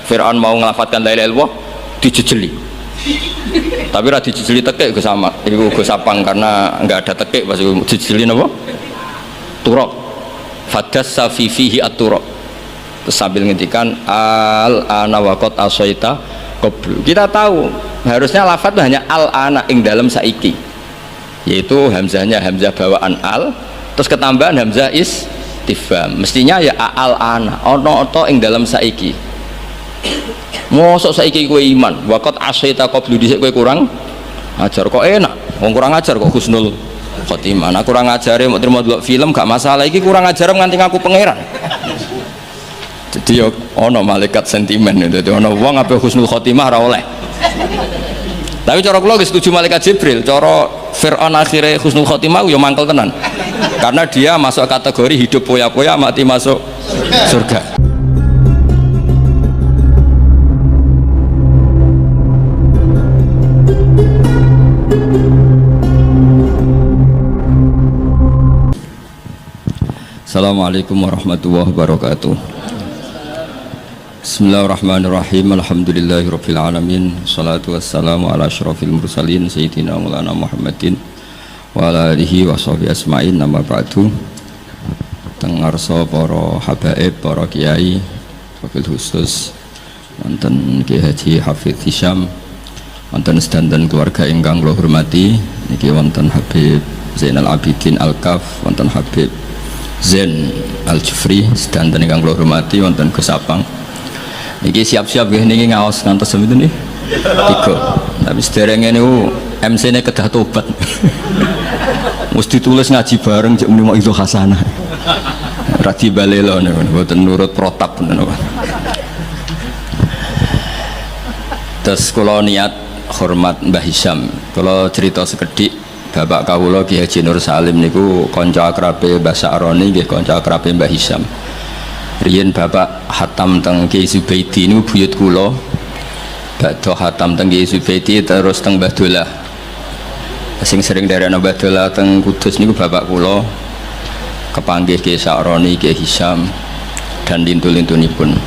Fir'aun mau ngelafatkan la ilaha illallah dijejeli. Tapi ra dijejeli tekek Gus sama. Iku Gus Sapang karena enggak ada tekek pas dijejeli napa? Turab. Fadassa fi fihi at-turab. Terus sambil ngendikan al-ana waqad asaita qablu. Kita tahu harusnya lafaz hanya al-ana ing dalam saiki. Yaitu hamzahnya hamzah bawaan al, terus ketambahan hamzah istifham. Mestinya ya al-ana ono to ing dalam saiki. Mosok saiki kowe iman, waqat asaita qablu dhisik kowe kurang ajar kok enak. Wong kurang ajar kok husnul khotimah. Nah kurang ajare mau terima delok film gak masalah, iki kurang ajar nganti ngaku pangeran. Jadi yo ono malaikat sentimen itu, ono wong ape husnul khotimah ora oleh. Tapi cara kula wis setuju malaikat Jibril, cara Fir'aun akhirnya husnul khotimah yo mangkel tenan. Karena dia masuk kategori hidup poya-poya mati masuk surga. Assalamualaikum warahmatullahi wabarakatuh. Bismillahirrahmanirrahim. Alhamdulillahirabbil alamin. Shalatu wassalamu ala asyrofil mursalin sayyidina Maulana Muhammadin wa ala alihi wa sahbihi asma'in. Nama ba'du. Teng ngarsa para habaib, para kiai, wakil khusus wonten Ki Haji Hafidz Hisyam, wonten sedanten keluarga ingkang kula hormati, niki wonten Habib Zainal Abidin Al-Kaf, wonten Habib Zain Al-Jufri, sedanten ingkang kula hormati, wonten Gus Sapang. Niki siap-siap nggih niki ngaos ngantos semiten niki. 3. Tapi sederenge niku MC-ne kedah tobat. Mesti ditulis ngaji bareng cek muni itu hasanah. Ora dibalelo niku mboten nurut protap niku. Terus kula niat hormat Mbah Hisyam. Kula cerita sekedhik Bapak kawula Ki Haji Nur Salim niku kanca akrabe Mbah Sa'roni nggih, kanca akrabe Mbah Hisyam. Riyen Bapak hatam teng Ki Zubaidi niku buyut kula. Badhe hatam teng Ki Zubaidi terus teng Mbah Dolah. Sing sering darekno Mbah Dolah teng Kudus niku bapak kula. Kepanggih Ki Sa'roni, Ki Hisyam dan lintu-lintunipun.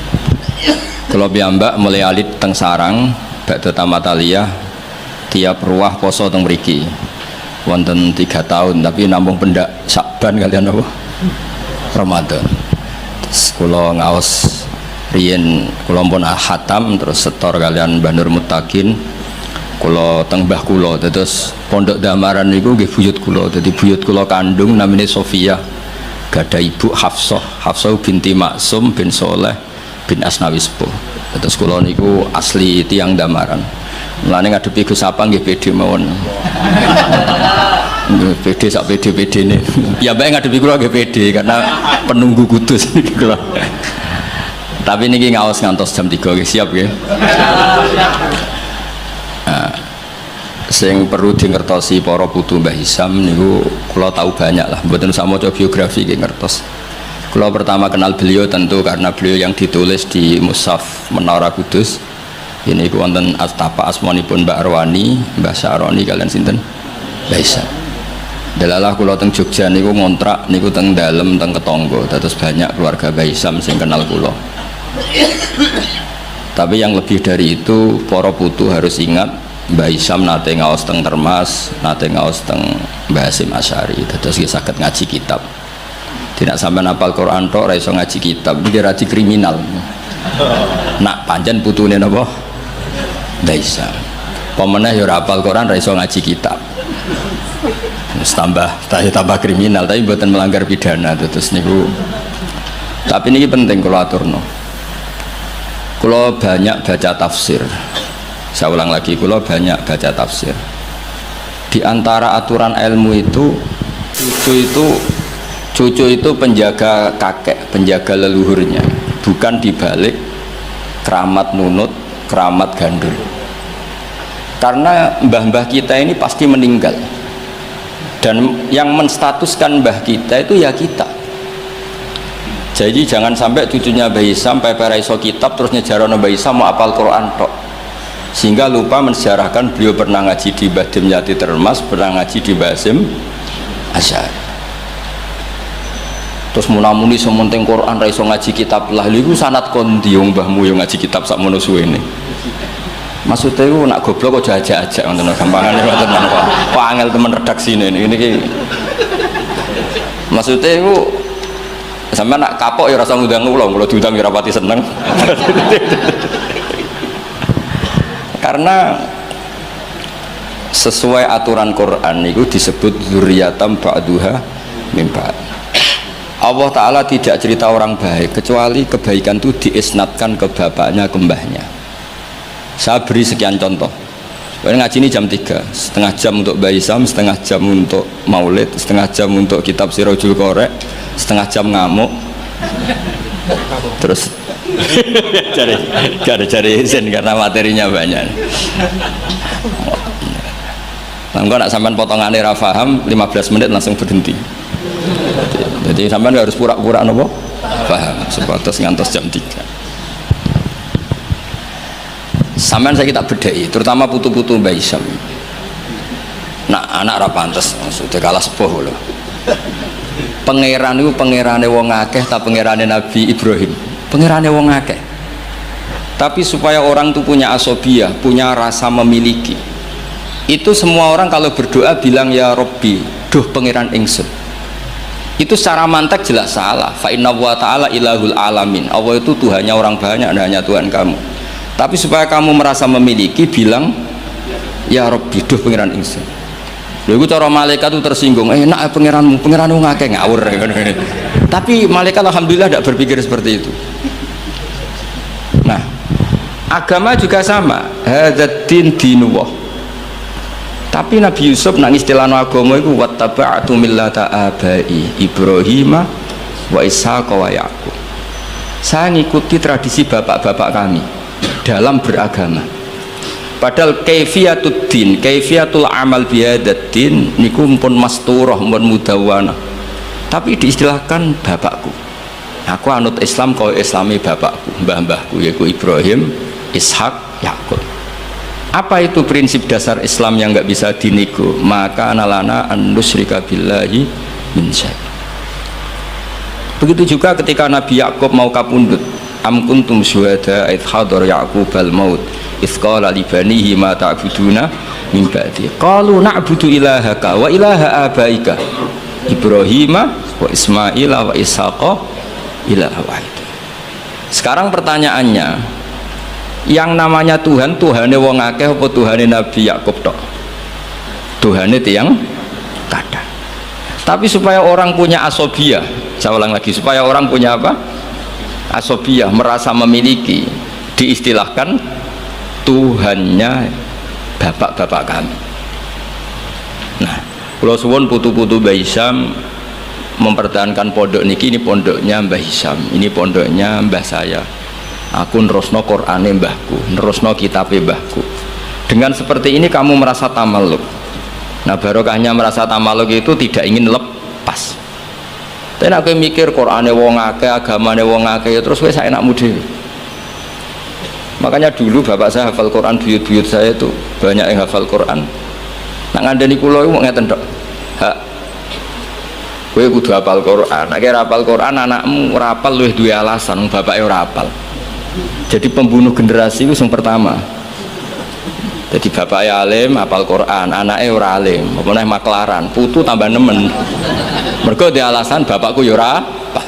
Kula piyambak mulai alit teng sarang badhe tamat aliyah tiap ruah poso teng mriki. Wonten 3 tahun tapi namung pendak Sa'ban kalian apa? Ramadan. Terus kula ngaos riyen kula pun hatam terus setor kalian Mbah Nur Muttaqin. Kula teng mbah kula terus pondok Damaran niku nggih buyut kula. Dadi buyut kula kandung namine Sofia. Gadah ibu Hafsah binti Maksum bin Soleh bin Asnawi Sepuh. Terus kula niku asli tiang Damaran. Mulane ngadepi Gus Sapang nggih pede mawon. Pede sak pede-pedene. Ya bae ngadepi kula nggih pede karena penunggu Kudus kula. Tapi niki ngaos ngantos jam 3 nggih, siap nggih. Nah, sing perlu dingertosi para putu Mbah Hisyam niku kula tahu banyak lah, mboten usah maca biografi nggih ngertos. Kula pertama kenal beliau tentu karena beliau yang ditulis di Mushaf Menara Kudus. Ini ku wonten astapa asmanipun Mbak Arwani, Mbah Sa'roni kalian sinten? Mbah Hisyam. Delalah kula teng Jogja niku ngontrak niku teng dalem teng Ketonggo. Terus banyak keluarga Mbah Hisyam sing kenal kula. Tapi yang lebih dari itu para putu harus ingat Mbah Hisyam nate ngaos teng Termas, nate ngaos teng Mbah Hasyim Asy'ari. Terus saged ngaji kitab. Tidak sampai hafal Quran tok ora iso ngaji kitab, iki raji kriminal. Nak pancen putune napa? Mbah Hisyam. Pemenah ya ora hafal Quran ora iso ngaji kitab. Terus tambah kriminal, tapi mboten melanggar pidana terus niku. Tapi niki penting kula aturno. Kula banyak baca tafsir. Saya ulang lagi, kula banyak baca tafsir. Di antara aturan ilmu itu cucu itu penjaga kakek, penjaga leluhurnya, bukan dibalik keramat nunut, keramat gandul. Karena mbah-mbah kita ini pasti meninggal, dan yang menstatuskan mbah kita itu ya kita. Jadi jangan sampai cucunya Mbah Hisyam sampai iso kitab terus nyejarono Mbah Hisyam mau apal Quran tok, sehingga lupa mensejarahkan beliau pernah ngaji di Mbah Dimyati Termas, pernah ngaji di Mbah Hasyim Asy'ari. Terus munamuni sementing Quran ra iso ngaji kitab lah. Lha iku sanad kondi wong mbahmu yo ngaji kitab sak mono suwene. Maksudnya itu nak goblok kok ajak-ajak ngoten gampangane ngoten kok angel temen redaksine ini. Maksudnya itu sampean nak kapok ya rasa ngundang kula diundang ya rapati seneng. Karena sesuai aturan Quran itu disebut dzurriyatam ba'duha min ba'd. Allah Ta'ala tidak cerita orang baik kecuali kebaikan itu diisnatkan ke bapaknya, ke mbahnya. Saya beri sekian contoh. Ini ngaji ini jam 3, setengah jam untuk Mbah Isam, setengah jam untuk maulid, setengah jam untuk kitab Sirajul Qorek, setengah jam ngamuk. Terus cari izin karena materinya banyak. Kalau nak sampean potongannya ra paham 15 menit langsung berhenti. Jadi sampean harus pura-pura nopo paham sebatas ngantos jam 3. Sampean saya kita bedai, terutama putu-putu Mbah Isam. Nah, anak ra pantes, sudah kalah sepuh lho. Pangeran itu pangerane wong akeh ta pangerane Nabi Ibrahim? Pangerane wong akeh. Tapi supaya orang itu punya asobiyah, punya rasa memiliki. Itu semua orang kalau berdoa bilang ya Robbi, duh pangeran ingsun. Itu secara mantek jelas salah. Fa inna wa ta'ala ilahul alamin. Allah itu Tuhannya orang banyak, dan hanya Tuhan kamu. Tapi supaya kamu merasa memiliki, bilang ya Rabbi, duh pangeran ingsun. Lha iku cara malaikat itu tersinggung, enak pangeranmu ngake ngawur. Tapi malaikat alhamdulillah tidak berpikir seperti itu. Nah, agama juga sama, hadzal-din dinullah. Tapi Nabi Yusuf nang istilah agama iku wattaba'tu millata abai Ibrahim wa Ishaq wa Yaqub. Saya ngikuti tradisi bapak-bapak kami dalam beragama. Padahal kaifiyatud din, kaifiyatul amal bihadaddin niku pun masturah, pun mudawwana. Tapi diistilahkan bapakku. Aku anut Islam kau Islami bapakku, mbah-mbahku yaitu Ibrahim, Ishak, Yakub. Apa itu prinsip dasar Islam yang nggak bisa dinego? Maka analana an nusyrika billahi min syai'. Begitu juga ketika Nabi Yakub mau kapundhut, am kuntum syuhada idh hadar Yaqub al maut idh qala li banihi ma ta'buduna min ba'di qalu na'budu ilahaka wa ilaha abaika Ibrahim wa Ismail wa Ishaqa ilaha wahid. Sekarang pertanyaannya, yang namanya Tuhan, Tuhane wong akeh apa Tuhane Nabi Yakub tok? Tuhane tiyang kadang. Tapi supaya orang punya asobiyah, saya ulang lagi, supaya orang punya apa? Asobiyah, merasa memiliki, diistilahkan Tuhannya bapak-bapak kami. Nah, kula suwun putu-putu Mbah Isam mempertahankan pondok niki, ini pondoknya Mbah Isam, ini pondoknya mbah saya. Aku nerusno Qur'ane mbahku, nerusno kitabe mbahku. Dengan seperti ini kamu merasa tamaluk. Nah, barokahnya merasa tamaluk itu tidak ingin lepas. Tapi aku mikir Qur'ane wong akeh, agamane wong akeh, ya terus wis enakmu dhewe. Makanya dulu bapak saya hafal Quran, buyut-buyut saya itu banyak yang hafal Quran. Nak ngandani kula iku ngeten tok. Hak. Kowe kudu hafal Quran. Nek ora hafal Quran anakmu ora hafal luwih duwe alasan, bapake ora hafal. Jadi pembunuh generasi itu yang pertama. Jadi bapaknya alim, hafal Quran, anaknya ora alim, apa maklaran, putu tambah nemen. Mergo dia alasan bapakku ya ora hafal.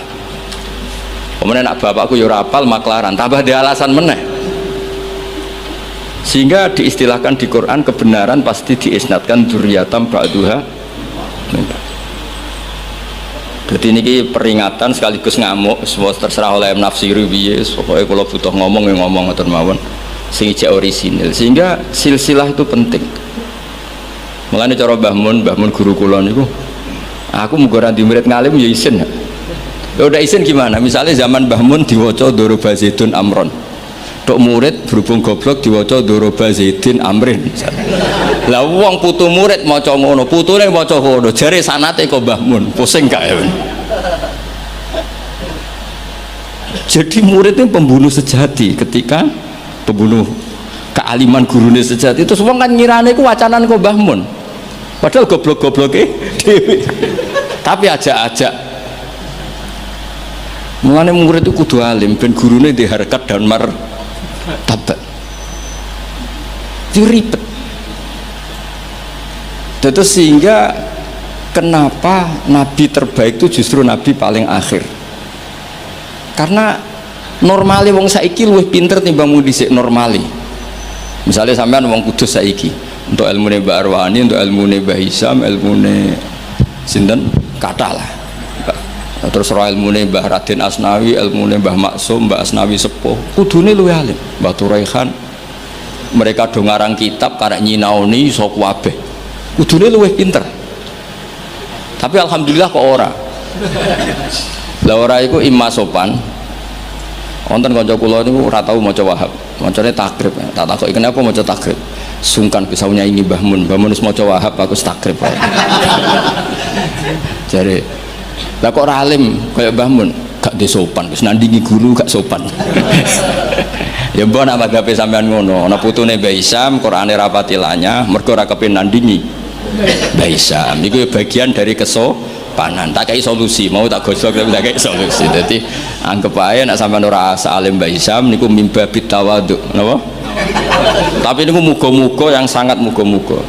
Kemudian nak bapakku ya ora hafal, maklaran, tambah dia alasan meneh. Sehingga diistilahkan di Quran kebenaran pasti diisnatkan dzurriyatam ba'duha. Jadi ini peringatan sekaligus ngamuk, semua terserah oleh nafsiri piye, pokoknya kalau butuh ngomong ya ngomong atau mawon sing ijek orisinil. Sehingga silsilah itu penting. Makanya cara Mbah Mun guru kula niku, aku muga ra di murid ngalim ya isin. Ya udah isin gimana? Misalnya zaman Mbah Mun diwaca Doroba Zaidun Amron. Tok murid berhubung goblok diwaca Doroba Zaidin Amrin. Lah wong putu murid maca ngono, putune maca ngono, jare sanate kok Mbah Mun, pusing gak ya? Jadi murid itu pembunuh sejati ketika pembunuh kealiman gurune sejati itu semua kan ngirane ku wacanan kok Mbah Mun. Padahal goblok-gobloke dhewe. Tapi ajak-ajak Mulane murid itu kudu alim ben gurune di harkat dan martabat. Itu ribet. Terus sehingga kenapa nabi terbaik itu justru nabi paling akhir? Karena normali wong saiki luwih pinter timbang mung dhisik normali. Misalnya sampean wong kudus saiki, untuk ilmune Mbak Arwani, untuk ilmune Mbah Hisam, ilmune sinten kathah lah. Terus roh ilmune Mbah Raden Asnawi, ilmune Mbah Maksum, Mbah Asnawi Sepuh, kudune luwih alim. Mbah Turaihan, mereka do ngarang kitab karek nyinaoni iso kabeh. Kudune luwih pinter. Tapi alhamdulillah kok ora. Lah ora iku imma sopan. Wonten kanca kula niku ora tau maca Wahab. Macane takrib. Tak takoki kenapa maca takrib. Sungkan pisaunya ini Mbah Mun. Mbah Mun wis maca Wahab aku takrib wae. Jare lah kok ora alim kaya Mbah Mun, gak disopan, wis nandingi guru gak sopan. Ya mbok nek madhape sampean ngono, ana putune Mbah Hisam, Qur'ane rapati lanyah, mergo ora kepen nandingi Mbah Hisam. Iku bagian dari kesopanan. Tak kei solusi, mau tak gosok tapi tak kei solusi. Dadi anggap ae nek sampean ora salim Mbah Hisam niku mimba bitawadhu, napa? Tapi niku muga-muga yang sangat muga-muga.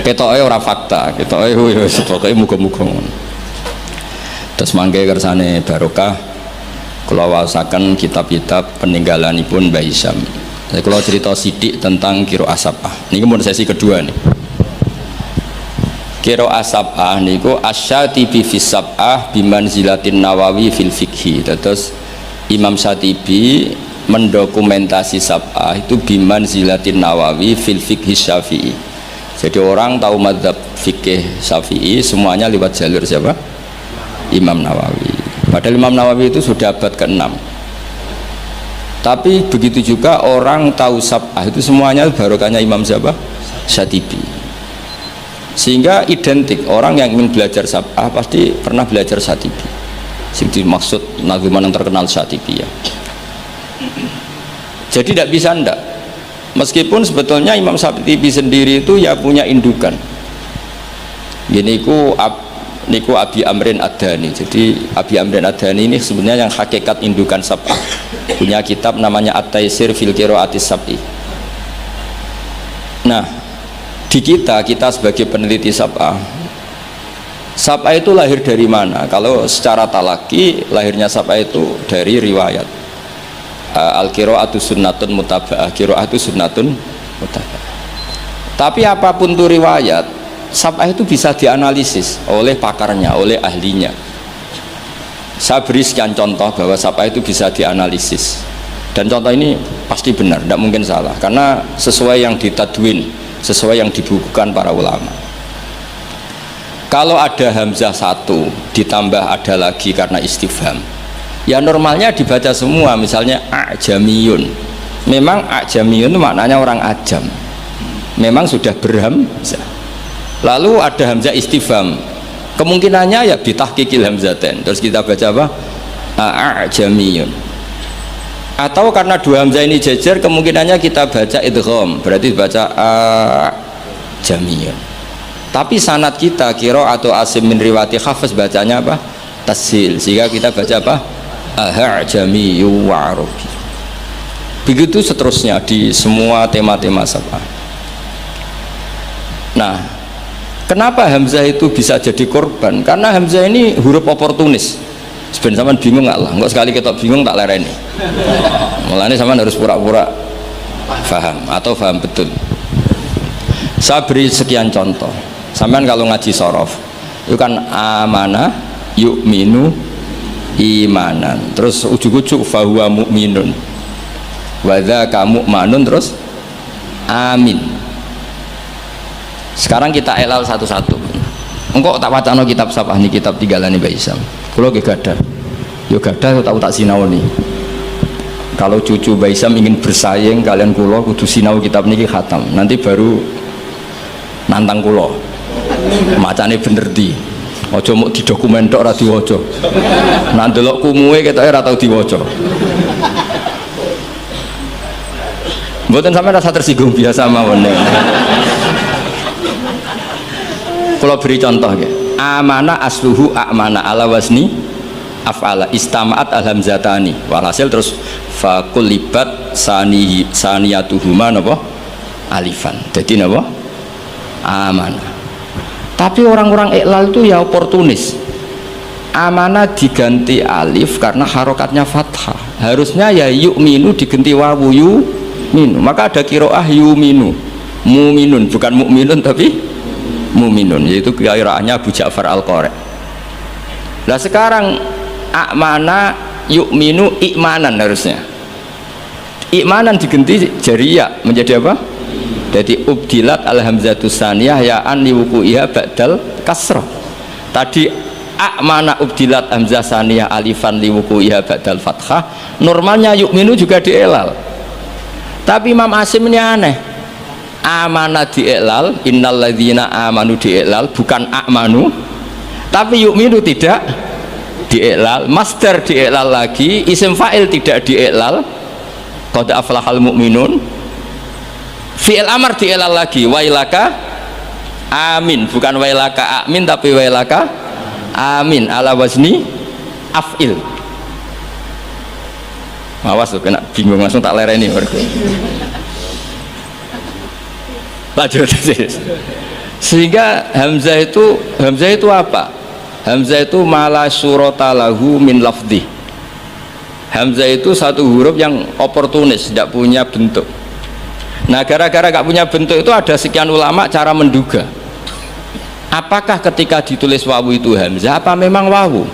Ketoke ora fakta, ketoke wis pokoke muga-muga ngono. Terus mangke kersane barokah kula waosaken kitab-kitab peninggalanipun Mbah Hisam. Saya kula cerita sithik tentang Qiraah Sab'ah. Niki mun sesi kedua nih. Qiraah Sab'ah niku Asy-Syatibi fi Sab'ah bimanzilatin Nawawi fil fiqhi. Terus Imam Syatibi mendokumentasi Sab'ah itu bimanzilatin Nawawi fil fiqhi Syafi'i. Jadi orang tahu mazhab fikih Syafi'i semuanya lewat jalur siapa? Imam Nawawi. Padahal Imam Nawawi itu sudah abad ke-6. Tapi begitu juga orang tahu Sab'ah itu semuanya barokahnya Imam siapa? Syatibi. Sehingga identik orang yang ingin belajar Sab'ah pasti pernah belajar Syatibi. Sing dimaksud nazuman yang terkenal Syatibi ya. Jadi tidak bisa ndak. Meskipun sebetulnya Imam Syatibi sendiri itu ya punya indukan. Gini niku Abi Amrin Ad-Dhani. Jadi Abi Amrin Ad-Dhani ini sebenarnya yang hakikat indukan Sab'ah. Punya kitab namanya At-Taisir fil Qiraatis Sab'i. Nah, di kita sebagai peneliti Sab'ah, Sab'ah itu lahir dari mana? Kalau secara talaki lahirnya Sab'ah itu dari riwayat Al-Qiraatu sunnatun mutaba'ah. Qiraatu sunnatun mutaba'ah. Tapi apapun itu riwayat, Sab'ah itu bisa dianalisis oleh pakarnya, oleh ahlinya. Saya beri sekian contoh bahwa Sab'ah itu bisa dianalisis. Dan contoh ini pasti benar, tidak mungkin salah. Karena sesuai yang ditadwin, sesuai yang dibukukan para ulama. Kalau ada hamzah satu ditambah ada lagi karena istifham, ya normalnya dibaca semua. Misalnya a'jamiyun, memang a'jamiyun itu maknanya orang ajam, memang sudah berhamzah. Lalu ada hamzah istifham, kemungkinannya ya bitahqiqil hamzatain, terus kita baca apa? A'jamiyun. Atau karena dua hamzah ini jejer, kemungkinannya kita baca idgham, berarti baca a'jamiyun. Tapi sanad kita Qiraah atau Asim min riwayati Hafiz bacanya apa? Tashil, sehingga kita baca apa? A'jamiyyu wa arabi. Begitu seterusnya di semua tema-tema Sab'ah. Nah, kenapa hamzah itu bisa jadi korban? Karena hamzah ini huruf oportunis. Sebenarnya sampean bingung nggak lah? Enggak sekali kita bingung tak lereni. Mulanya sampean harus pura-pura paham atau paham betul. Saya beri sekian contoh. Sampean kalau ngaji sorof, itu kan amanah, yu'minu, imanan. Terus ujuk-ujuk fahuwa mu'minun, wadza mu'manun, terus amin. Sekarang kita elal satu-satu. Engkau tak wacana kitab Sab'ah ini, kitab tinggalane Mbah Hisam. Kulo ge gadah. Yo gadah tahu tak sinaoni. Kalau cucu Mbah Hisam ingin bersaing kalian kulo kudu sinau kitab niki khatam. Nanti baru nantang kulo. Macane bener di. Aja muk didokumen tok ora diwaca. Nek ndelok kumuwe ketoke ora tau diwaca. Mboten sampeyan rasa tersinggung biasa mawon. Kalau beri contoh ya, amana asluhu amana ala wasni af'ala istama'at alhamzatani walhasil terus fakulibat saniyatuhuma napa alifan jadi napa amanah. Tapi orang-orang iklal itu ya oportunis, amanah diganti alif karena harokatnya fathah, harusnya ya yu'minu diganti wawu yu'minu, maka ada kiroah yu'minu mu'minun, bukan mu'minun tapi mu'minun, yaitu kiraannya Abu Ja'far Al-Qari. Nah sekarang amana yu'minu i'manan, harusnya i'manan diganti jariyah menjadi apa? Jadi ubdilat alhamzatus saniyah ya'an liwuku'iha ba'dal kasrah. Tadi amana ubdilat hamzah saniyah alifan liwuku'iha ba'dal fathah, normalnya yu'minu juga dielal. Tapi Imam Asim ini aneh, amana dielal, innalladzina amanu dielal, bukan amanu, tapi yu'minu tidak dielal, masdar dielal lagi, isim fa'il tidak dielal, qad aflahal mu'minun, fi'il amar dielal lagi, wailaka amin, bukan wailaka amin tapi wailaka amin ala wazni af'il. Awas tuh kena bingung langsung tak lereni. Lanjut. Sehingga hamzah itu apa? Hamzah itu mala surata lahu min lafdhi. Hamzah itu satu huruf yang oportunis, tidak punya bentuk. Nah gara-gara gak punya bentuk itu ada sekian ulama cara menduga apakah ketika ditulis wawu itu hamzah apa memang wawu.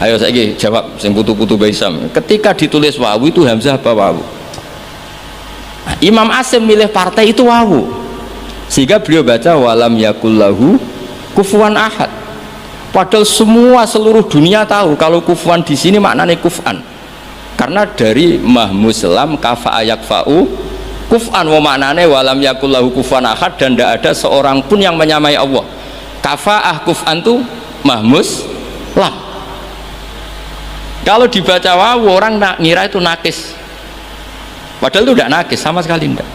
Ayo saya jawab sing putu-putu Baisam, ketika ditulis wawu itu hamzah apa wawu? Nah, Imam Asim milih partai itu wawu, sehingga beliau baca walam yakullahu kufuwan ahad, padahal seluruh dunia tahu kalau kufuwan di sini maknanya kuf'an, karena dari mahmuslam kafa ayak fa'u kuf'an wa maknane walam yakullahu kufuwan ahad, dan tidak ada seorang pun yang menyamai Allah. Kafa'ah kuf'an itu mahmus lam. Kalau dibaca wawu orang ngira itu nakis, padahal itu tidak nakis sama sekali tidak.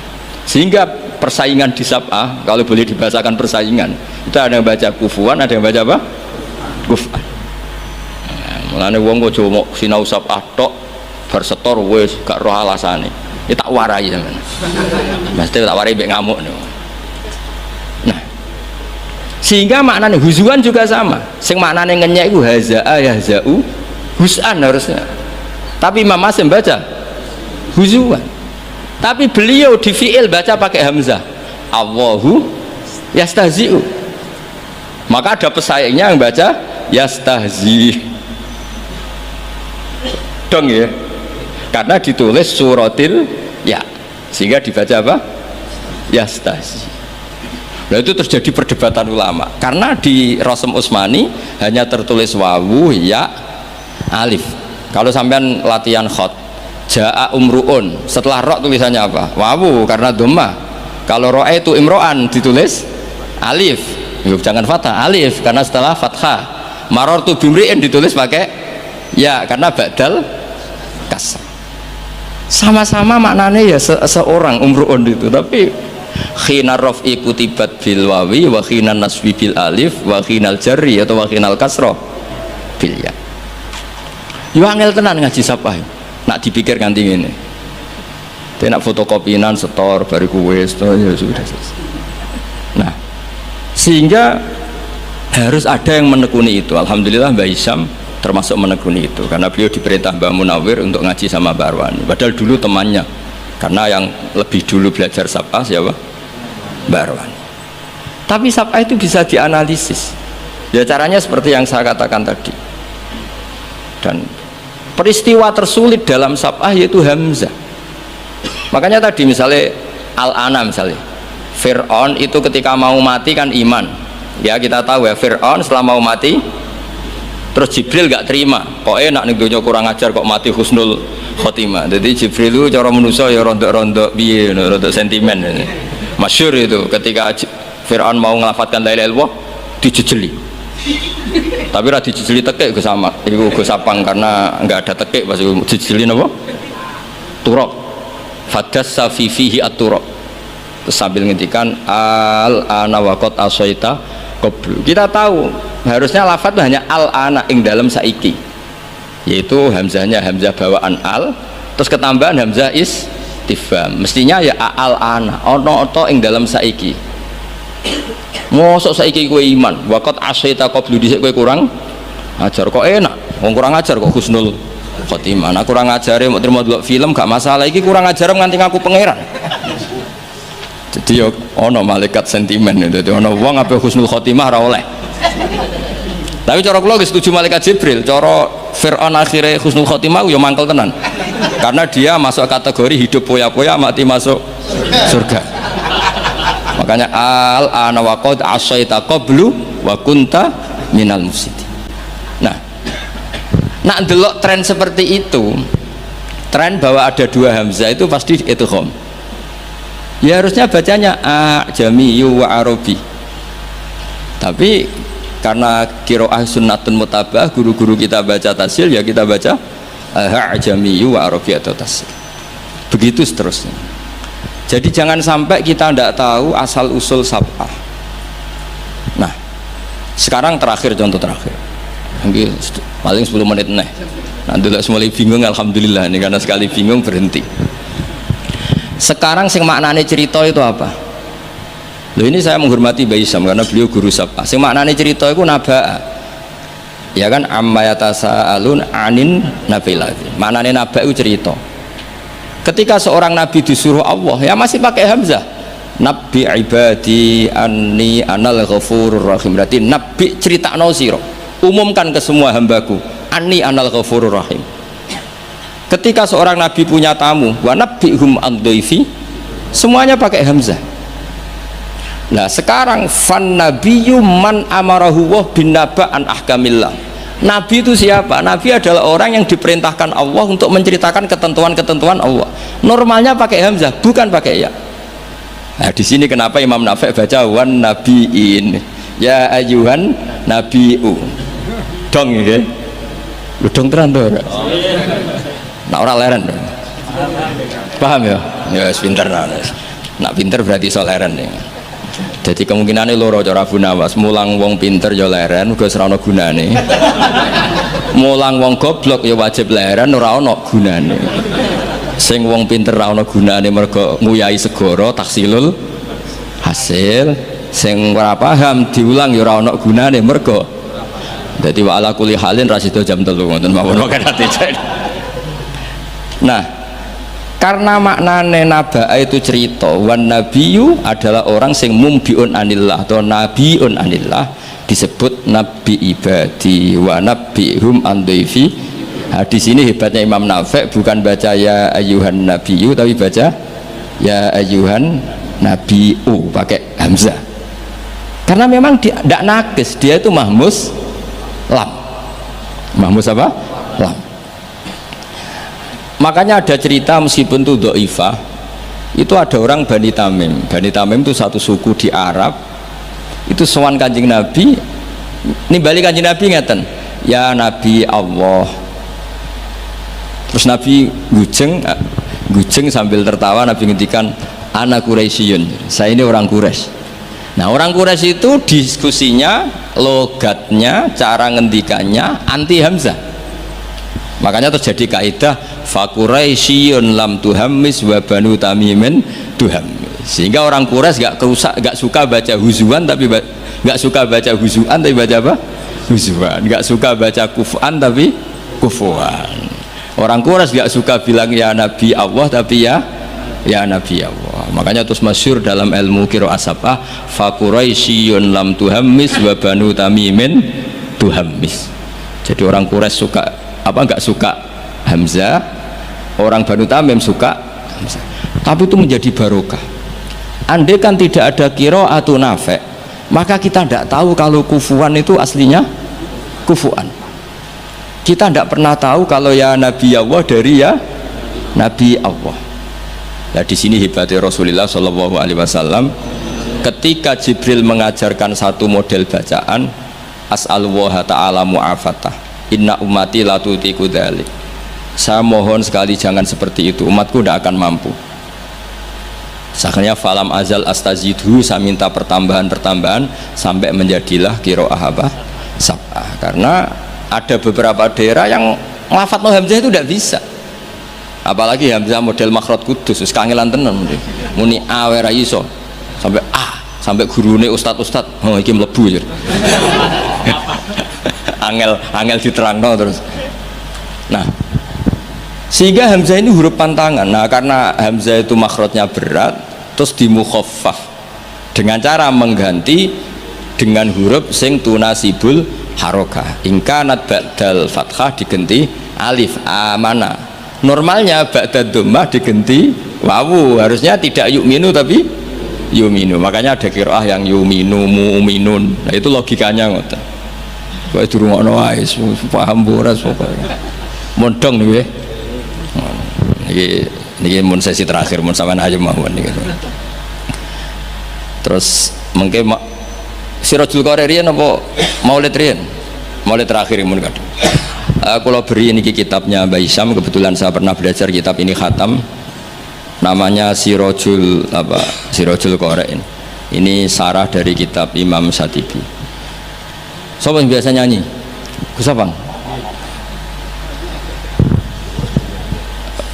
Sehingga persaingan di sab'ah, kalau boleh dibacakan persaingan, itu ada yang baca kufuwan, ada yang baca apa? Kuf'an. Mulane wong kok cuma sinau sab'ah tok bersetor wes gak roh alasane, ini tak warai teman, mesti tak warai mbek ngamuk nih. Nah, sehingga maknanya huzuan juga sama, sing maknanya ngenyek itu haza'a yahza'u hus'an harusnya, tapi Imam Asim baca huzuan, tapi beliau di fi'il baca pakai hamzah, Allahu yastahzi'u, maka ada pesaingnya yang baca yastahzi dong ya, karena ditulis suratil ya, sehingga dibaca apa? Yastahzi. Nah itu terjadi perdebatan ulama karena di Rasm Utsmani hanya tertulis wawu ya alif. Kalau sampean latihan khot jaa umruun, setelah ro tulisannya apa? Wawu karena dhammah. Kalau ro'a itu imro'an ditulis alif, jangan fathah, alif karena setelah fathah. Marartu bimri'in ditulis pakai ya karena ba'dal kasr. Sama-sama maknanya ya seorang umruun itu, tapi khinar raf'i kutibat bil wawi wa khinan nasbi bil alif wa khinal jarri atau wa khinal kasroh bil ya. Yo angel tenan ngaji sapa nak dipikir nganti ngene. Dia nak fotokopinan setor bariku wis ya sudah selesai. Nah, sehingga harus ada yang menekuni itu. Alhamdulillah Mbah Hisham termasuk menekuni itu karena beliau diperintah Mbah Munawir untuk ngaji sama Mbah Arwani, padahal dulu temannya, karena yang lebih dulu belajar sab'ah siapa? Mbah Arwani. Tapi sab'ah itu bisa dianalisis ya, caranya seperti yang saya katakan tadi. Dan peristiwa tersulit dalam sab'ah yaitu hamzah. Makanya tadi misalnya Al-Ana, misalnya Fir'aun itu ketika mau mati kan iman ya, kita tahu ya, Fir'aun setelah mau mati terus Jibril gak terima, kok enak nih dunia kurang ajar kok mati husnul khotimah. Jadi Jibril itu cara manusia ya rondok-rondok biye, rondok sentimen ini. Masyhur itu ketika Fir'aun mau ngelafatkan la ilaha illallah dijejeli, tapi ra dijejeli tekek Gus Samad iku Gus Sapang, karena enggak ada tekek pas iku dijejeli napa turab fadassa fi fihi at-turab, sambil ngendikan al ana waqat asaita qablu. Kita tahu harusnya lafadz hanya al-ana ing dalam saiki, yaitu hamzahnya hamzah bawaan al, terus ketambahan hamzah istifham. Mestinya ya al-ana ono to ing dalam saiki. Mosok saiki kowe iman, waqat asaita qablu dhisik kowe kurang ajar kok enak. Wong kurang ajar kok husnul khotimah. Nah kurang ajare mau terima delok film gak masalah, iki kurang ajar nganti ngaku pangeran. Jadi yo ono malaikat sentimen itu, ono wong ape husnul khotimah ora oleh. Tapi cara kula setuju malaikat Jibril, cara Fir'aun akhirnya husnul khotimah yo mangkel tenan. Karena dia masuk kategori hidup poya-poya mati masuk surga. Makanya al-ana wa qad asaita qablu wa kunta minal mufsidin. Nah, nak delok tren seperti itu, tren bahwa ada dua hamzah itu pasti idgham. Ya harusnya bacanya ajamiyu wa arabi. Tapi karena qiraah sunnatun mutabah, guru-guru kita baca tasil ya kita baca ajamiyu wa arabi atau tasil. Begitu seterusnya. Jadi jangan sampai kita tidak tahu asal usul sab'ah. Nah, sekarang terakhir, contoh terakhir. Mungkin paling 10 menit nih. Nanti mulai bingung, alhamdulillah ini karena sekali bingung berhenti. Sekarang sing maknane cerita itu apa? Loh ini saya menghormati Mbah Isam karena beliau guru sab'ah. Sing maknane cerita itu naba'a. Ya kan amma yatasaalun anin nabilati. Maknane naba itu cerita. Ketika seorang nabi disuruh Allah ya masih pakai hamzah. Nabi ibadi anni anal ghafurur rahim. Berarti nabi critakno sira. Umumkan ke semua hambaku anni anal ghafurur rahim. Ketika seorang nabi punya tamu wa nabbihum an dhaifi, semuanya pakai hamzah. Nah sekarang fan nabiyyu man amarahu wa bin naba an ahkamillah. Nabi itu siapa? Nabi adalah orang yang diperintahkan Allah untuk menceritakan ketentuan-ketentuan Allah. Normalnya pakai hamzah, bukan pakai ya. Nah di sini kenapa Imam Nafi' baca wan nabiin, ya ayuhan nabiu. Dong ya, lu dong teran tuh. Nah orang leren, paham ya? Ya pinter nah. Nak pinter berarti so leren ya. Jadi kemungkinannya loro cara Abu Nawas, mulang wong pinter ya leren, uga ora ana gunane. Mulang wong goblok ya wajib leren, ora ana gunane. Sing wong pinter ora ana gunane mergo nguyahi segara taksilul hasil. Sing ora paham diulang ya ora ana gunane mergo dadi wa ala kulli halin rasido jam 3 ngoten mawon wakati. Nah, karena maknane naba'a itu cerita, wan nabiyyu adalah orang sing mumbiun anillah atau nabiun anillah, disebut nabi ibadi wa nabihum an dhaifi. Nah, di sini hebatnya Imam Nafi' bukan baca ya ayyuhan nabiyyu tapi baca ya ayyuhan nabiu pakai hamzah. Karena memang dia tidak nakis, dia itu mahmus lam. Mahmus apa? Lam. Makanya ada cerita meskipun itu dhaifah, itu ada orang Bani Tamim. Bani Tamim itu satu suku di Arab. Itu sowan Kanjeng Nabi, nimbali Kanjeng Nabi ngeten, ya Nabi Allah. Terus Nabi gujeng sambil tertawa Nabi ngendikan ana Quraisyun. Saya ini orang Quraisy. Nah, orang Quraisy itu diskusinya, logatnya, cara ngendikannya anti hamzah. Makanya terjadi kaidah fa Quraisyun lam tuhammis wa banu tamimin tuhammis. Sehingga orang Quraisy gak suka baca huzuan tapi gak suka baca huzuan tapi baca apa? Huzuan. Gak suka baca kufuan tapi kufuan. Orang Quraisy gak suka bilang ya Nabi Allah tapi ya Nabi Allah. Makanya terus masyhur dalam ilmu qiraah sab'ah fa Quraisyun lam tuhammis wa banu tamimin tuhammis. Jadi orang Quraisy suka nggak suka hamzah, orang Banu Tamim suka hamzah. Tapi itu menjadi barokah. Andai kan tidak ada qiraatu Nafi', maka kita tidak tahu kalau kufuan itu aslinya kufuan. Kita tidak pernah tahu kalau ya Nabi Allah dari ya Nabi Allah. Nah di sini hebatnya Rasulullah Shallallahu Alaihi Wasallam ketika Jibril mengajarkan satu model bacaan as'alullah ta'ala mu'afatah inna ummati la tutiku dzalik. Saya mohon sekali jangan seperti itu, umatku tidak akan mampu. Saknya falam azal astazidhu, saya minta pertambahan sampai menjadilah qiraah apa? Sab'ah. Karena ada beberapa daerah yang nglafadzno hamzah itu tidak bisa. Apalagi hamzah model makhraj kudus, wis kangelan tenan muni awe ra iso. Sampai gurune ustad oh iki mlebu ya. angel diterangno terus. Nah, sehingga hamzah ini huruf pantangan. Nah, karena hamzah itu makhrajnya berat, terus dimukhaffaf dengan cara mengganti dengan huruf sing tunasibul harokah. Ingkanat ba'dal fathah diganti alif amana. Normalnya ba'dad dhammah diganti wawu. Harusnya tidak yu'minu tapi yu'minu. Makanya ada qiraah yang yu'minu mu'minun. Nah, itu logikanya ngoten. Kowe durungokno wae paham boras pokoke. Mondong nggih. Niki mun sesi terakhir mun sampean aja mawon niki. Terus mengke Sirajul Qari riyen apa Maulid riyen? Maulid terakhir mun kadang. Kula beri niki kitabnya Mbah Hisham, kebetulan saya pernah belajar kitab ini khatam. Namanya Sirajul Qari. Ini sarah dari kitab Imam Syatibi. Siapa yang biasa nyanyi? Gus Abang.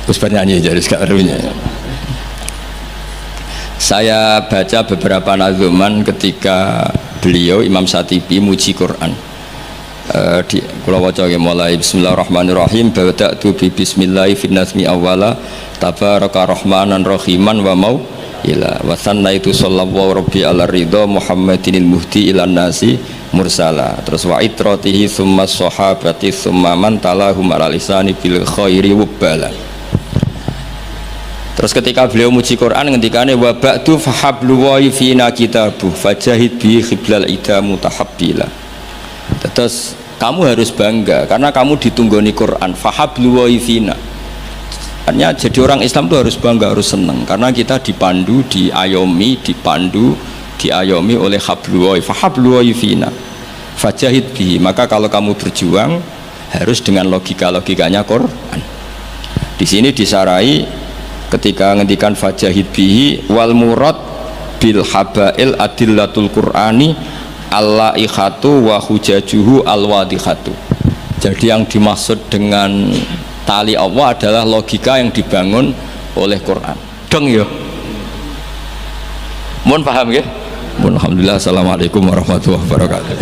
Gus bernyanyi jadi sekarunya. Saya baca beberapa nazuman ketika beliau Imam Syatibi muji Quran. Di kula waca mulai bismillahirrahmanirrahim bada'tu bi bismillahi fin nazmi awwala tabaraka rahmanan rahiman wa mau ila wa sannaitu sallallahu rabbi ala ridha muhammadinil muhdi ilan nasi mursala. Terus wa itratihi summa sahabati summa man talahum ala lisani bil khairi wabala. Terus ketika beliau muji Quran ngendikane wa ba'du fahablu wa fina kitabuh fajahid bi khiblal ida mutahabbila. Terus kamu harus bangga karena kamu ditunggoni Quran. Fahablu wa fina. Artinya jadi orang Islam itu harus bangga, harus senang karena kita dipandu, diayomi oleh hablu wa fahablu wa fina. Fajahid bi. Maka kalau kamu berjuang harus dengan logikanya Quran. Di sini disarai ketika ngendikan fajahid bihi wal murad bil habail adillatul qur'ani allaihatu wa hujajuhu alwadihatu. Jadi yang dimaksud dengan tali Allah adalah logika yang dibangun oleh Quran. Dong ya. Mohon paham ya? Mohon alhamdulillah. Assalamualaikum warahmatullahi wabarakatuh.